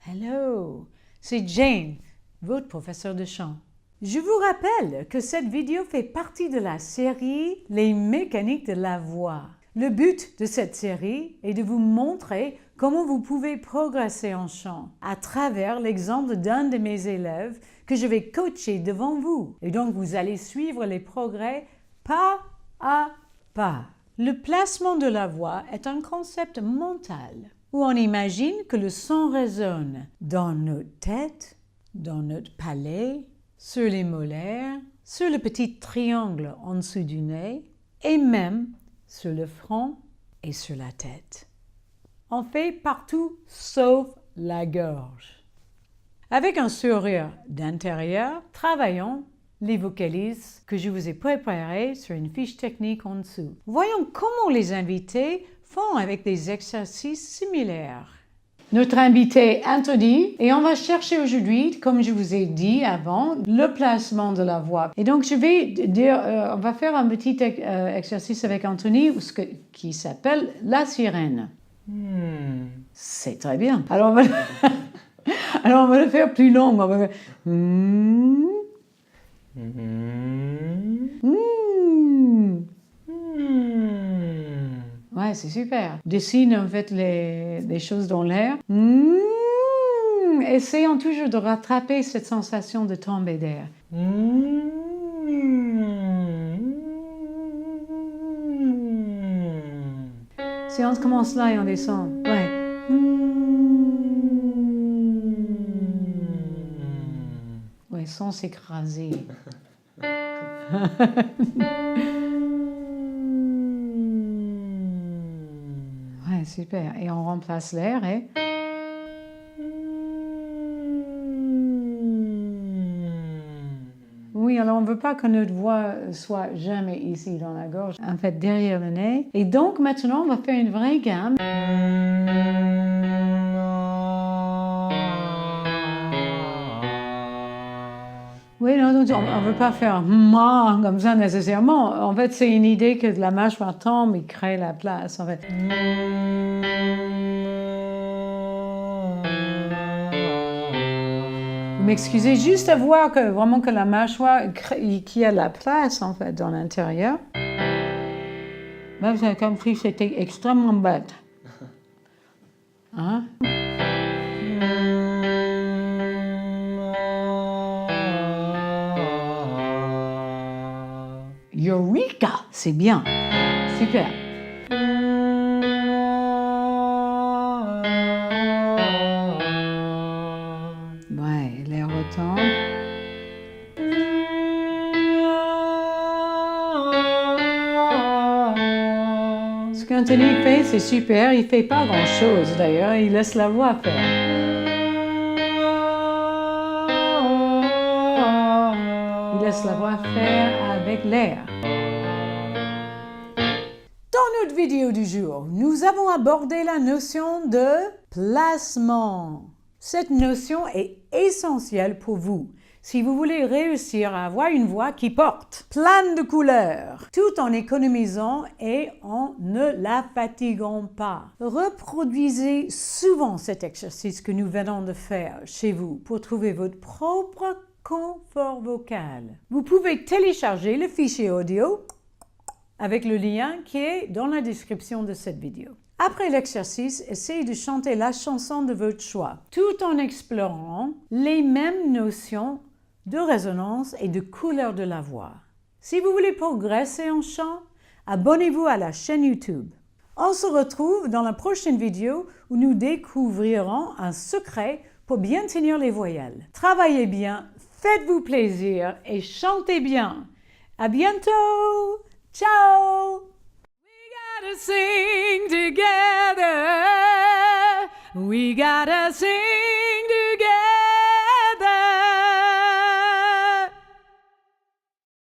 Hello, c'est Jane, votre professeur de chant. Je vous rappelle que cette vidéo fait partie de la série Les mécaniques de la voix. Le but de cette série est de vous montrer comment vous pouvez progresser en chant à travers l'exemple d'un de mes élèves que je vais coacher devant vous. Et donc, vous allez suivre les progrès pas à pas. Le placement de la voix est un concept mental où on imagine que le son résonne dans notre tête, dans notre palais, sur les molaires, sur le petit triangle en dessous du nez et même sur le front et sur la tête. On fait partout sauf la gorge. Avec un sourire d'intérieur, travaillons les vocalises que je vous ai préparées sur une fiche technique en dessous. Voyons comment les invités font avec des exercices similaires. Notre invité Anthony, et on va chercher aujourd'hui, comme je vous ai dit avant, le placement de la voix. Et donc je vais dire, on va faire un petit exercice avec Anthony qui s'appelle la sirène. C'est très bien. Alors on va le faire plus long. On va faire Ouais, c'est super. Dessine en fait les choses dans l'air. Essayons toujours de rattraper cette sensation de tomber d'air. Si on commence là et on descend. Ouais. Ouais, sans s'écraser. Ouais, super. Et on remplace l'air et... Oui, alors on ne veut pas que notre voix soit jamais ici dans la gorge, en fait derrière le nez. Et donc maintenant, on va faire une vraie gamme. Oui, non, donc on ne veut pas faire ma comme ça nécessairement. En fait, c'est une idée que la mâchoire tombe et crée la place. En fait. Vous m'excusez juste à voir que vraiment que la mâchoire qui a la place en fait dans l'intérieur. Là, vous avez compris, c'était extrêmement bête. Hein? Eureka! C'est bien. Super. Ouais, l'air retombe. Ce qu'Anthony fait, c'est super. Il ne fait pas grand-chose d'ailleurs. Il laisse la voix faire. Il laisse la voix faire avec l'air. Dans notre vidéo du jour, nous avons abordé la notion de placement. Cette notion est essentielle pour vous si vous voulez réussir à avoir une voix qui porte, pleine de couleurs, tout en économisant et en ne la fatiguant pas. Reproduisez souvent cet exercice que nous venons de faire chez vous pour trouver votre propre confort vocal. Vous pouvez télécharger le fichier audio avec le lien qui est dans la description de cette vidéo. Après l'exercice, essayez de chanter la chanson de votre choix, tout en explorant les mêmes notions de résonance et de couleur de la voix. Si vous voulez progresser en chant, abonnez-vous à la chaîne YouTube. On se retrouve dans la prochaine vidéo où nous découvrirons un secret pour bien tenir les voyelles. Travaillez bien, faites-vous plaisir et chantez bien. À bientôt! Ciao! We gotta sing together. We gotta sing.